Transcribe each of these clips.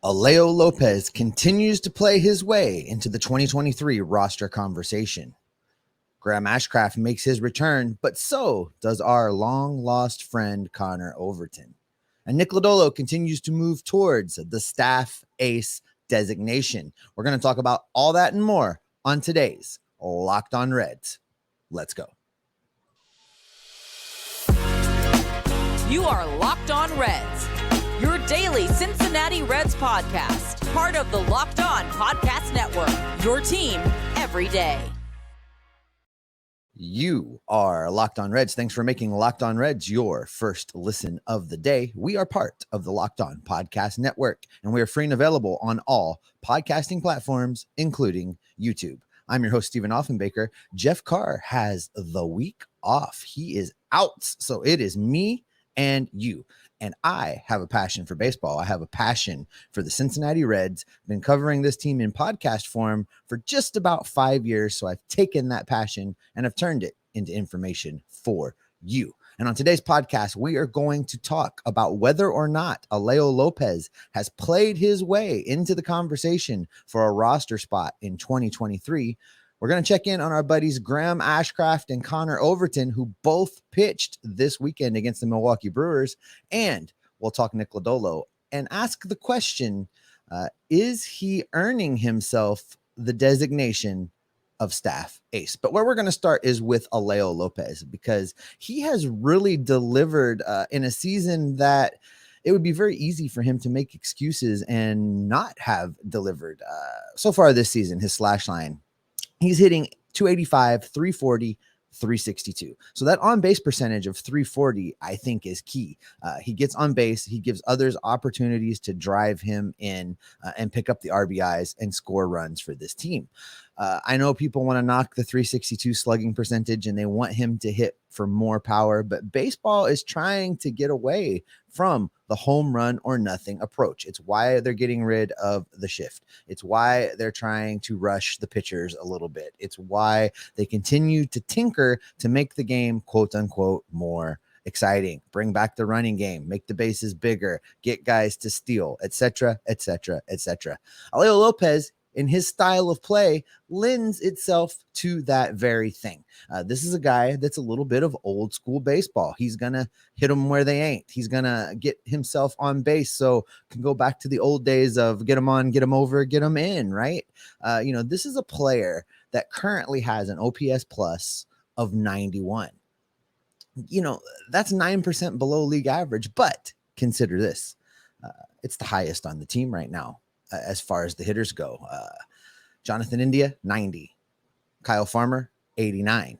Alejo Lopez continues to play his way into the 2023 roster conversation. Graham Ashcraft makes his return, but so does our long-lost friend Connor Overton. And Nick Lodolo continues to move towards the staff ace designation. We're going to talk about all that and more on today's Locked On Reds. Let's go. You are Locked On Reds, your daily Cincinnati Reds podcast, part of the Locked On Podcast Network, your team every day. You are Locked On Reds. Thanks for making Locked On Reds your first listen of the day. We are part of the Locked On Podcast Network, and we are free and available on all podcasting platforms, including YouTube. I'm your host, Stephen Offenbaker. Jeff Carr has the week off. He is out, so it is me and you. And I have a passion for baseball. I have a passion for the Cincinnati Reds. Been covering this team in podcast form for just about 5 years. So I've taken that passion and I've turned it into information for you. And on today's podcast, we are going to talk about whether or not Alejo Lopez has played his way into the conversation for a roster spot in 2023. We're going to check in on our buddies Graham Ashcraft and Connor Overton, who both pitched this weekend against the Milwaukee Brewers. And we'll talk Nick Lodolo and ask the question, is he earning himself the designation of staff ace? But where we're going to start is with Alejo Lopez, because he has really delivered in a season that it would be very easy for him to make excuses and not have delivered. So far this season, his slash line, he's hitting 285, 340, 362. So that on base percentage of 340, I think, is key. He gets on base. He gives others opportunities to drive him in and pick up the RBIs and score runs for this team. I know people want to knock the 362 slugging percentage and they want him to hit for more power, but baseball is trying to get away from the home run or nothing approach. It's why they're getting rid of the shift. It's why they're trying to rush the pitchers a little bit. It's why they continue to tinker to make the game, quote unquote, more exciting. Bring back the running game, make the bases bigger, get guys to steal, etc., etc., etc. Alejo Lopez, in his style of play, lends itself to that very thing. This is a guy that's a little bit of old school baseball. He's going to hit them where they ain't. He's going to get himself on base so can go back to the old days of get him on, get him over, get him in, right? This is a player that currently has an OPS plus of 91. That's 9% below league average, but consider this. It's the highest on the team right now. As far as the hitters go, Jonathan India, 90, Kyle Farmer, 89,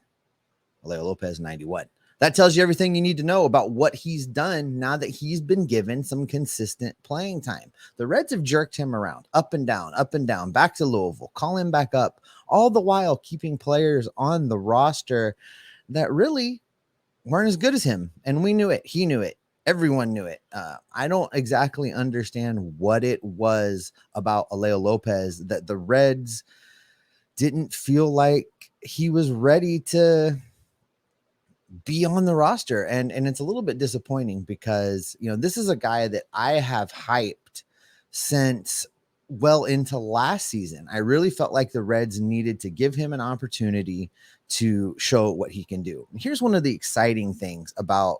Alejo Lopez, 91. That tells you everything you need to know about what he's done now that he's been given some consistent playing time. The Reds have jerked him around, up and down, back to Louisville, call him back up, all the while keeping players on the roster that really weren't as good as him. And we knew it. He knew it. Everyone knew it. I don't exactly understand what it was about Alejo Lopez that the Reds didn't feel like he was ready to be on the roster. And it's a little bit disappointing because, this is a guy that I have hyped since well into last season. I really felt like the Reds needed to give him an opportunity to show what he can do. And here's one of the exciting things about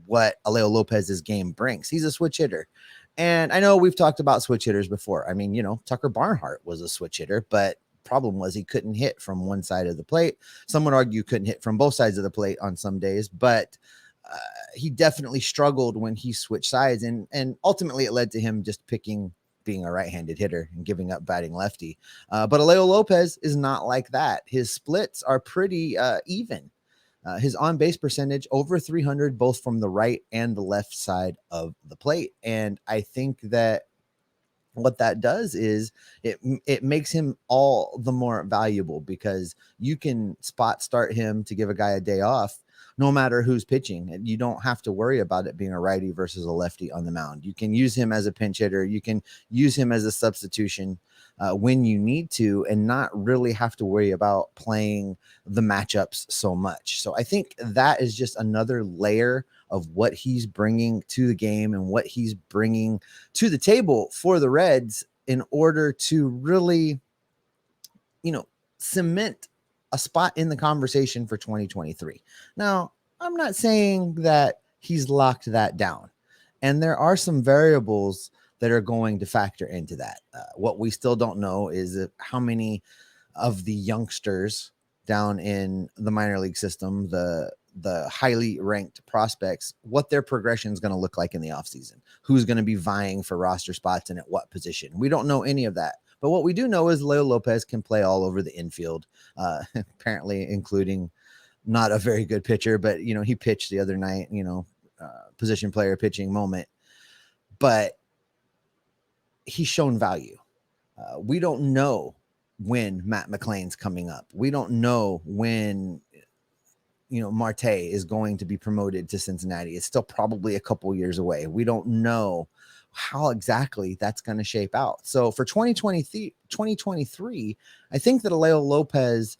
what Alejo Lopez's game brings. He's a switch hitter. And I know we've talked about switch hitters before. I mean, Tucker Barnhart was a switch hitter, but problem was he couldn't hit from one side of the plate. Some would argue couldn't hit from both sides of the plate on some days, but he definitely struggled when he switched sides. And ultimately it led to him just being a right-handed hitter and giving up batting lefty. But Alejo Lopez is not like that. His splits are pretty even. His on-base percentage over 300, both from the right and the left side of the plate. And I think that what that does is it makes him all the more valuable because you can spot start him to give a guy a day off. no matter who's pitching. You don't have to worry about it being a righty versus a lefty on the mound. You can use him as a pinch hitter. You can use him as a substitution when you need to, and not really have to worry about playing the matchups so much. So I think that is just another layer of what he's bringing to the game and what he's bringing to the table for the Reds in order to really, cement a spot in the conversation for 2023. Now, I'm not saying that he's locked that down, and there are some variables that are going to factor into that. What we still don't know is how many of the youngsters down in the minor league system, the highly ranked prospects, what their progression is going to look like in the offseason, who's going to be vying for roster spots and at what position. We don't know any of that. But what we do know is Alejo Lopez can play all over the infield, apparently including not a very good pitcher, but, he pitched the other night, position player pitching moment. But he's shown value. We don't know when Matt McLain's coming up. We don't know when, Marte is going to be promoted to Cincinnati. It's still probably a couple years away. We don't know how exactly that's going to shape out. So for 2023, I think that Alejo Lopez,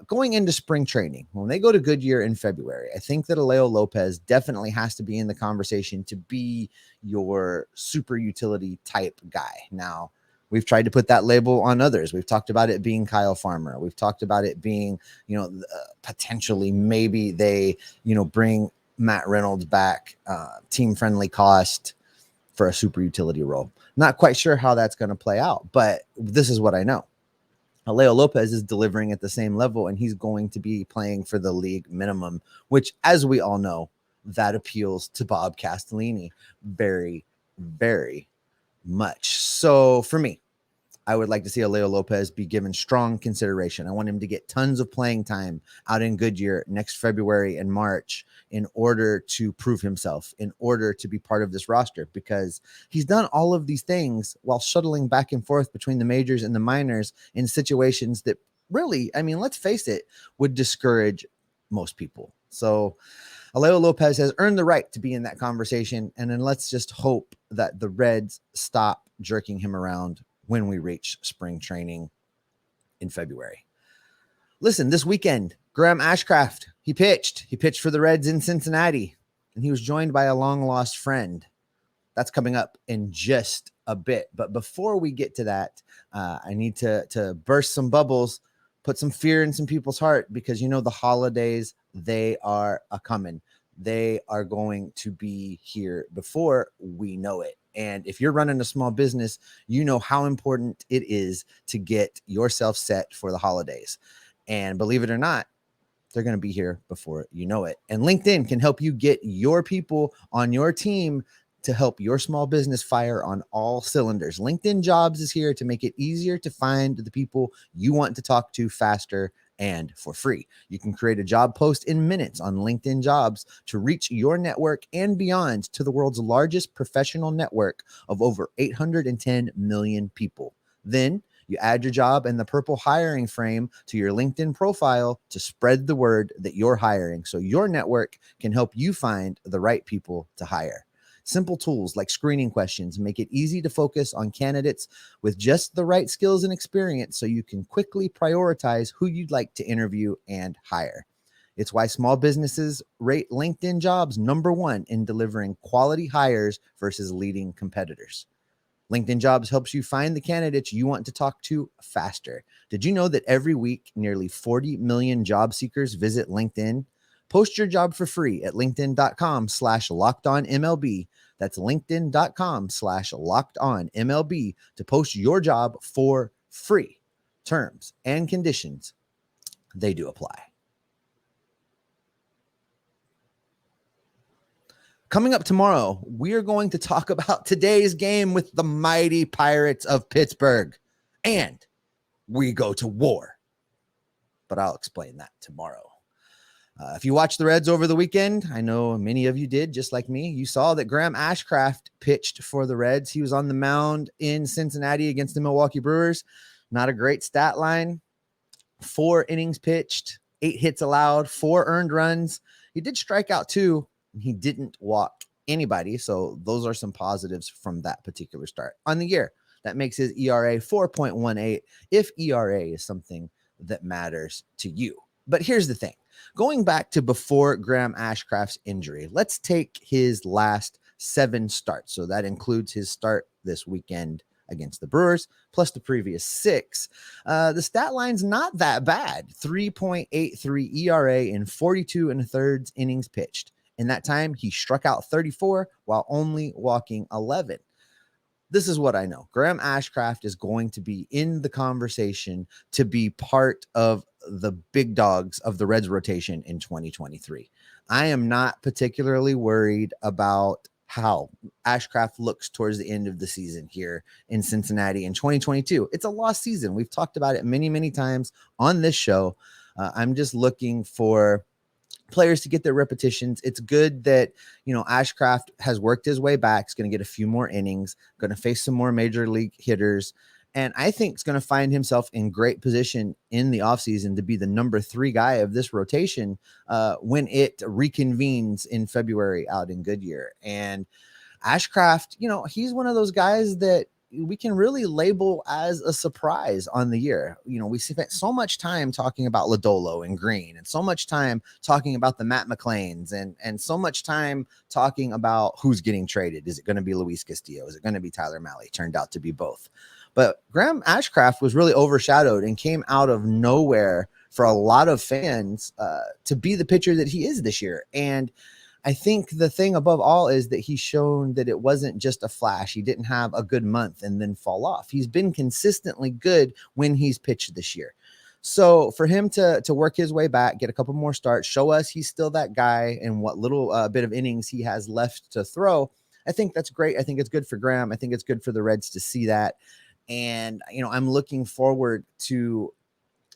going into spring training, when they go to Goodyear in February, I think that Alejo Lopez definitely has to be in the conversation to be your super utility type guy. Now, we've tried to put that label on others. We've talked about it being Kyle Farmer. We've talked about it being, potentially maybe they, bring Matt Reynolds back, team friendly cost for a super utility role. Not quite sure how that's going to play out, but this is what I know. Alejo Lopez is delivering at the same level, and he's going to be playing for the league minimum, which, as we all know, that appeals to Bob Castellini very, very much. So for me, I would like to see Alejo Lopez be given strong consideration. I want him to get tons of playing time out in Goodyear next February and March in order to prove himself, in order to be part of this roster, because he's done all of these things while shuttling back and forth between the majors and the minors in situations that really, let's face it, would discourage most people. So Alejo Lopez has earned the right to be in that conversation. And then let's just hope that the Reds stop jerking him around when we reach spring training in February. Listen, this weekend, Graham Ashcraft, he pitched for the Reds in Cincinnati, and he was joined by a long lost friend. That's coming up in just a bit. But before we get to that, I need to burst some bubbles, put some fear in some people's heart, because the holidays, they are a-coming. They are going to be here before we know it. And if you're running a small business, you know how important it is to get yourself set for the holidays. And believe it or not, they're going to be here before you know it. And LinkedIn can help you get your people on your team to help your small business fire on all cylinders. LinkedIn Jobs is here to make it easier to find the people you want to talk to faster and for free. You can create a job post in minutes on LinkedIn Jobs to reach your network and beyond to the world's largest professional network of over 810 million people. Then you add your job and the purple hiring frame to your LinkedIn profile to spread the word that you're hiring, so your network can help you find the right people to hire. Simple tools like screening questions make it easy to focus on candidates with just the right skills and experience, so you can quickly prioritize who you'd like to interview and hire. It's why small businesses rate LinkedIn Jobs #1 in delivering quality hires versus leading competitors. LinkedIn Jobs helps you find the candidates you want to talk to faster. Did you know that every week, nearly 40 million job seekers visit LinkedIn? Post your job for free at linkedin.com/lockedonmlb. That's linkedin.com/lockedonmlb to post your job for free. Terms and conditions, they do apply. Coming up tomorrow, we are going to talk about today's game with the mighty Pirates of Pittsburgh. And we go to war. But I'll explain that tomorrow. If you watched the Reds over the weekend, I know many of you did, just like me. You saw that Graham Ashcraft pitched for the Reds. He was on the mound in Cincinnati against the Milwaukee Brewers. Not a great stat line. 4 innings pitched, 8 hits allowed, 4 earned runs, He did strike out 2, and he didn't walk anybody. So those are some positives from that particular start. On the year, that makes his ERA 4.18, if ERA is something that matters to you. But here's the thing. Going back to before Graham Ashcraft's injury, let's take his last 7 starts. So that includes his start this weekend against the Brewers, plus the previous 6. The stat line's not that bad. 3.83 ERA in 42 1/3 innings pitched. In that time, he struck out 34 while only walking 11. This is what I know. Graham Ashcraft is going to be in the conversation to be part of the big dogs of the Reds rotation in 2023. I am not particularly worried about how Ashcraft looks towards the end of the season here in Cincinnati in 2022. It's a lost season. We've talked about it many, many times on this show. I'm just looking for players to get their repetitions. It's good that, Ashcraft has worked his way back. He's going to get a few more innings, going to face some more major league hitters. And I think he's going to find himself in great position in the offseason to be the number 3 guy of this rotation when it reconvenes in February out in Goodyear. And Ashcraft, he's one of those guys that we can really label as a surprise on the year. We spent so much time talking about Lodolo and Greene, and so much time talking about the Matt McClains, and so much time talking about who's getting traded. Is it going to be Luis Castillo? Is it going to be Tyler Mahle? Turned out to be both. But Graham Ashcraft was really overshadowed and came out of nowhere for a lot of fans to be the pitcher that he is this year. And I think the thing above all is that he's shown that it wasn't just a flash. He didn't have a good month and then fall off. He's been consistently good when he's pitched this year. So for him to work his way back, get a couple more starts, show us he's still that guy and what little bit of innings he has left to throw, I think that's great. I think it's good for Graham. I think it's good for the Reds to see that. And, I'm looking forward to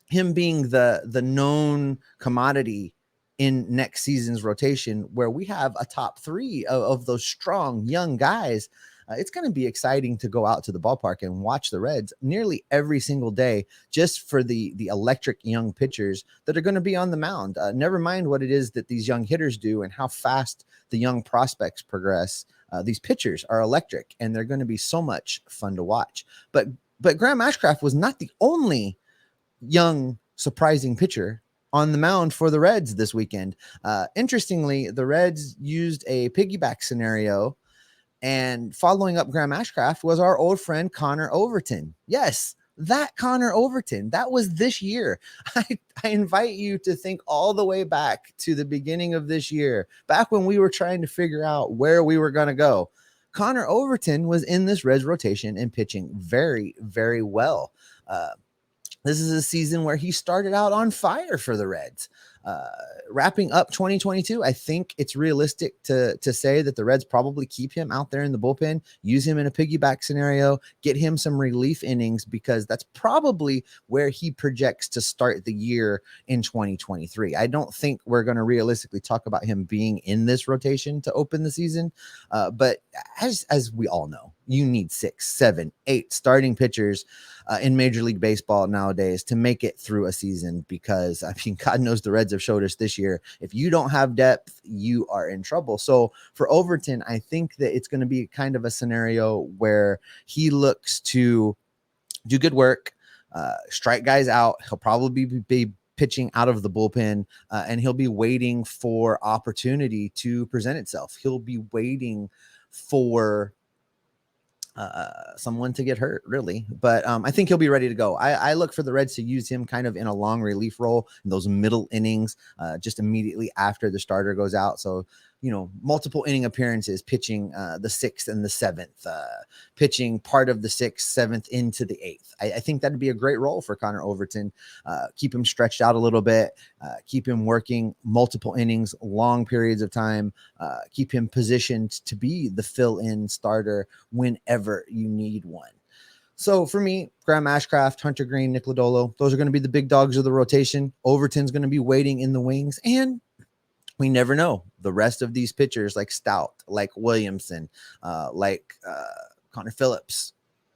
him being the known commodity in next season's rotation, where we have a top 3 of those strong young guys. It's going to be exciting to go out to the ballpark and watch the Reds nearly every single day, just for the electric young pitchers that are going to be on the mound. Never mind what it is that these young hitters do and how fast the young prospects progress. These pitchers are electric, and they're going to be so much fun to watch. But Graham Ashcraft was not the only young, surprising pitcher on the mound for the Reds this weekend. Interestingly, the Reds used a piggyback scenario, and following up Graham Ashcraft was our old friend Connor Overton. Yes, that Connor Overton. That was this year. I invite you to think all the way back to the beginning of this year, back when we were trying to figure out where we were going to go. Connor Overton was in this Reds rotation and pitching very, very well. This is a season where he started out on fire for the Reds. Wrapping up 2022, I think it's realistic to say that the Reds probably keep him out there in the bullpen, use him in a piggyback scenario, get him some relief innings, because that's probably where he projects to start the year in 2023. I don't think we're going to realistically talk about him being in this rotation to open the season. But as we all know, you need 6, 7, 8 starting pitchers in Major League Baseball nowadays to make it through a season, because God knows the Reds have showed us this year, if you don't have depth, you are in trouble. So for Overton, I think that it's going to be kind of a scenario where he looks to do good work, strike guys out. He'll probably be pitching out of the bullpen, and he'll be waiting for opportunity to present itself. He'll be waiting for someone to get hurt, really. But I think he'll be ready to go. I look for the Reds to use him kind of in a long relief role in those middle innings, just immediately after the starter goes out. So, multiple inning appearances, pitching the 6th and the 7th, pitching part of the 6th, 7th into the 8th. I think that'd be a great role for Connor Overton. Keep him stretched out a little bit, keep him working multiple innings, long periods of time, keep him positioned to be the fill-in starter whenever you need one. So for me, Graham Ashcraft, Hunter Greene, Nick Lodolo, those are going to be the big dogs of the rotation. Overton's going to be waiting in the wings, and we never know. The rest of these pitchers, like Stout, like Williamson, like Connor Phillips,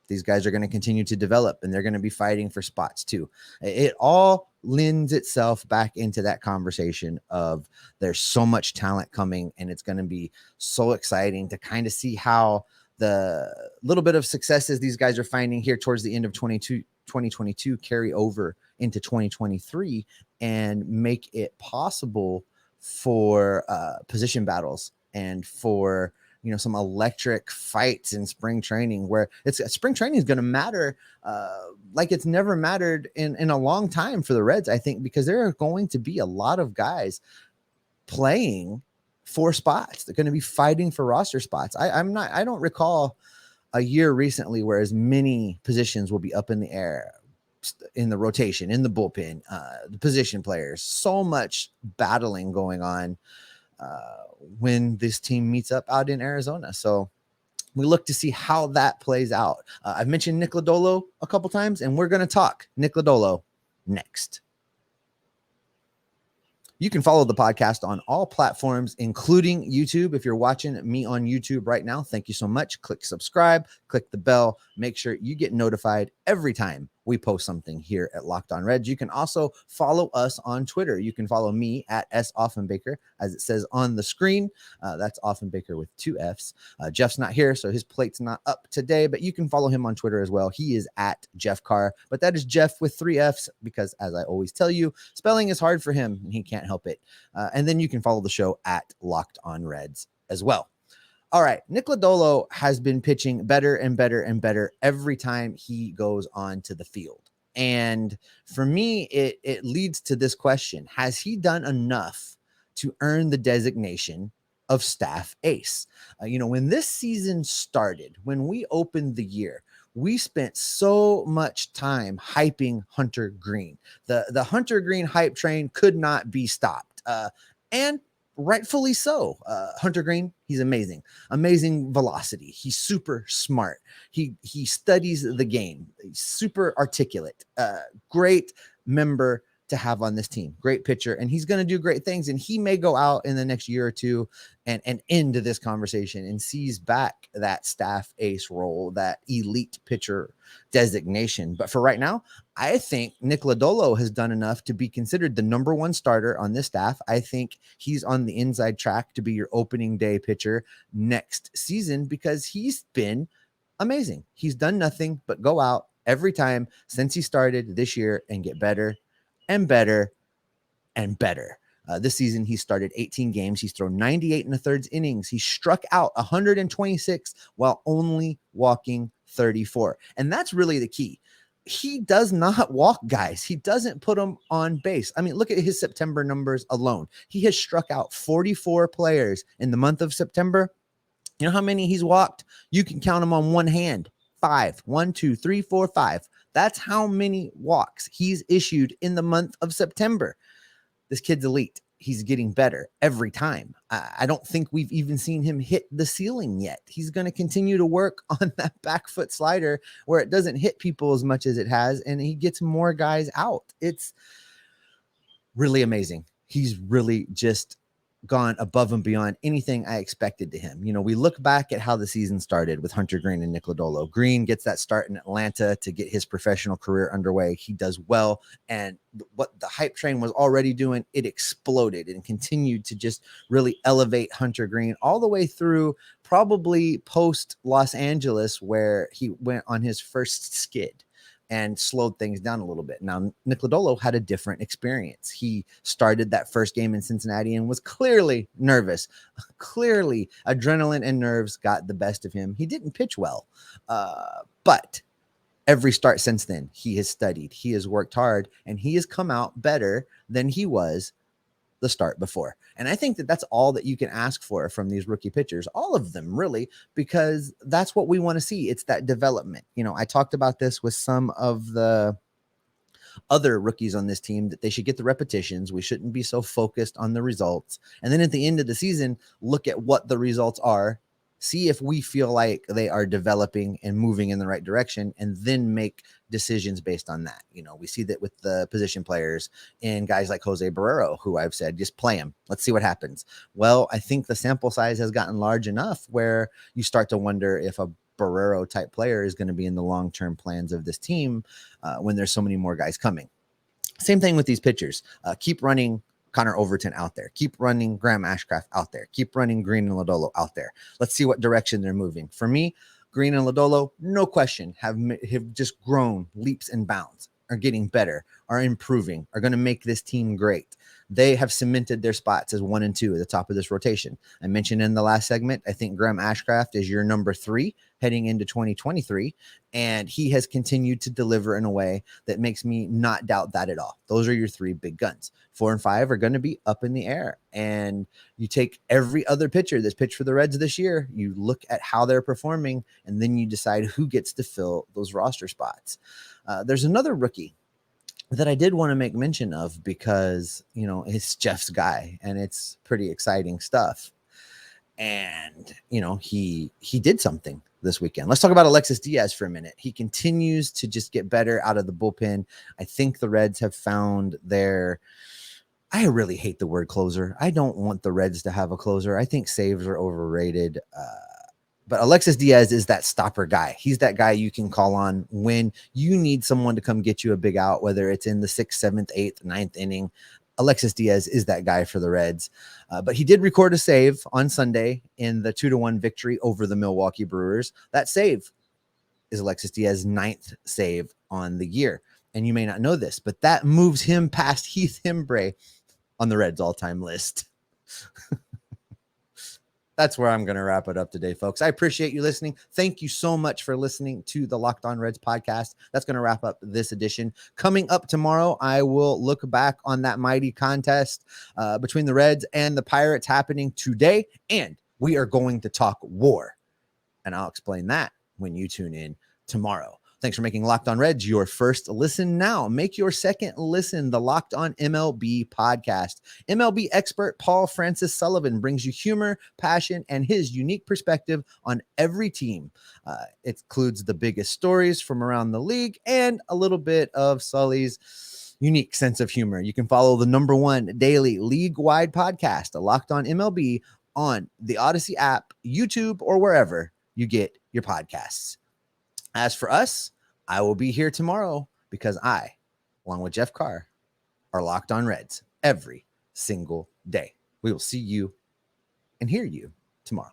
These guys are going to continue to develop, and they're going to be fighting for spots too. It all lends itself back into that conversation of there's so much talent coming, and it's going to be so exciting to kind of see how the little bit of successes these guys are finding here towards the end of 2022 carry over into 2023 and make it possible for position battles and for some electric fights in spring training, where spring training is going to matter like it's never mattered in a long time for the Reds, I think, because there are going to be a lot of guys playing for spots. They're going to be fighting for roster spots. I don't recall a year recently where as many positions will be up in the air in the rotation, in the bullpen, the position players, so much battling going on when this team meets up out in Arizona. So we look to see how that plays out. I've mentioned Nick Lodolo a couple times, and we're going to talk Nick Lodolo next. You can follow the podcast on all platforms, including YouTube. If you're watching me on YouTube right now, thank you so much. Click subscribe, click the bell, make sure you get notified every time we post something here at Locked On Reds. You can also follow us on Twitter. You can follow me at S. Offenbaker, as it says on the screen. That's Offenbaker with 2 F's. Jeff's not here, so his plate's not up today, but you can follow him on Twitter as well. He is at Jeff Carr, but that is Jeff with 3 F's because, as I always tell you, spelling is hard for him, and he can't help it. And then you can follow the show at Locked On Reds as well. All right, Nick Lodolo has been pitching better and better and better every time he goes on to the field. And for me, it leads to this question. Has he done enough to earn the designation of staff ace? When this season started, when we opened the year, we spent so much time hyping Hunter Greene. The Hunter Greene hype train could not be stopped. And rightfully so. Hunter Greene, he's amazing velocity. He's super smart. He studies the game. He's super articulate. Great member to have on this team. Great pitcher, and he's going to do great things. And he may go out in the next year or two and end this conversation and seize back that staff ace role, that elite pitcher designation. But for right now, I think Nick Lodolo has done enough to be considered the number 1 starter on this staff. I think he's on the inside track to be your opening day pitcher next season because he's been amazing. He's done nothing but go out every time since he started this year and get better and better and better. This season, he started 18 games. He's thrown 98 1/3 innings. He struck out 126 while only walking 34. And that's really the key. He does not walk guys. He doesn't put them on base. I mean, look at his September numbers alone. He has struck out 44 players in the month of September. You know how many he's walked? You can count them on one hand. 5. 1, 2, 3, 4, 5. That's how many walks he's issued in the month of September. This kid's elite. He's getting better every time. I don't think we've even seen him hit the ceiling yet. He's going to continue to work on that back foot slider where it doesn't hit people as much as it has, and he gets more guys out. It's really amazing. He's really just gone above and beyond anything I expected to him. We look back at how the season started with Hunter Greene and Nick Lodolo. Greene gets that start in Atlanta to get his professional career underway. He does well. And what the hype train was already doing, it exploded and continued to just really elevate Hunter Greene all the way through probably post Los Angeles, where he went on his first skid and slowed things down a little bit. Now, Nick Lodolo had a different experience. He started that first game in Cincinnati and was clearly nervous. Clearly, adrenaline and nerves got the best of him. He didn't pitch well, but every start since then, he has studied, he has worked hard, and he has come out better than he was the start before. And I think that that's all that you can ask for from these rookie pitchers, all of them really, because that's what we want to see. It's that development. I talked about this with some of the other rookies on this team, that they should get the repetitions. We shouldn't be so focused on the results. And then at the end of the season, look at what the results are, see if we feel like they are developing and moving in the right direction, and then make decisions based on that. We see that with the position players and guys like Jose Barrero, who I've said, just play him. Let's see what happens. Well, I think the sample size has gotten large enough where you start to wonder if a Barrero type player is going to be in the long-term plans of this team when there's so many more guys coming. Same thing with these pitchers. Keep running Connor Overton out there. Keep running Graham Ashcraft out there. Keep running Greene and Lodolo out there. Let's see what direction they're moving. For me, Greene and Lodolo, no question, have just grown leaps and bounds, are getting better, are improving, are going to make this team great. They have cemented their spots as 1 and 2 at the top of this rotation. I mentioned in the last segment, I think Graham Ashcraft is your number 3 heading into 2023, and he has continued to deliver in a way that makes me not doubt that at all. Those are your 3 big guns. 4 and 5 are going to be up in the air, and you take every other pitcher that's pitched for the Reds this year, you look at how they're performing, and then you decide who gets to fill those roster spots. There's another rookie that I did want to make mention of because, it's Jeff's guy and it's pretty exciting stuff. And, he did something this weekend. Let's talk about Alexis Diaz for a minute. He continues to just get better out of the bullpen. I think the Reds have found I really hate the word closer. I don't want the Reds to have a closer. I think saves are overrated. But Alexis Diaz is that stopper guy. He's that guy you can call on when you need someone to come get you a big out, whether it's in the 6th, 7th, 8th, 9th inning. Alexis Diaz is that guy for the Reds. But he did record a save on Sunday in the 2-1 victory over the Milwaukee Brewers. That save is Alexis Diaz's 9th save on the year. And you may not know this, but that moves him past Heath Hembree on the Reds all-time list. That's where I'm going to wrap it up today, folks. I appreciate you listening. Thank you so much for listening to the Locked On Reds podcast. That's going to wrap up this edition. Coming up tomorrow, I will look back on that mighty contest between the Reds and the Pirates happening today, and we are going to talk war. And I'll explain that when you tune in tomorrow. Thanks for making Locked On Reds your first listen now. Make your second listen the Locked On MLB podcast. MLB expert Paul Francis Sullivan brings you humor, passion, and his unique perspective on every team. It includes the biggest stories from around the league and a little bit of Sully's unique sense of humor. You can follow the #1 daily league-wide podcast, a Locked On MLB, on the Odyssey app, YouTube, or wherever you get your podcasts. As for us, I will be here tomorrow because I, along with Jeff Carr, are Locked On Reds every single day. We will see you and hear you tomorrow.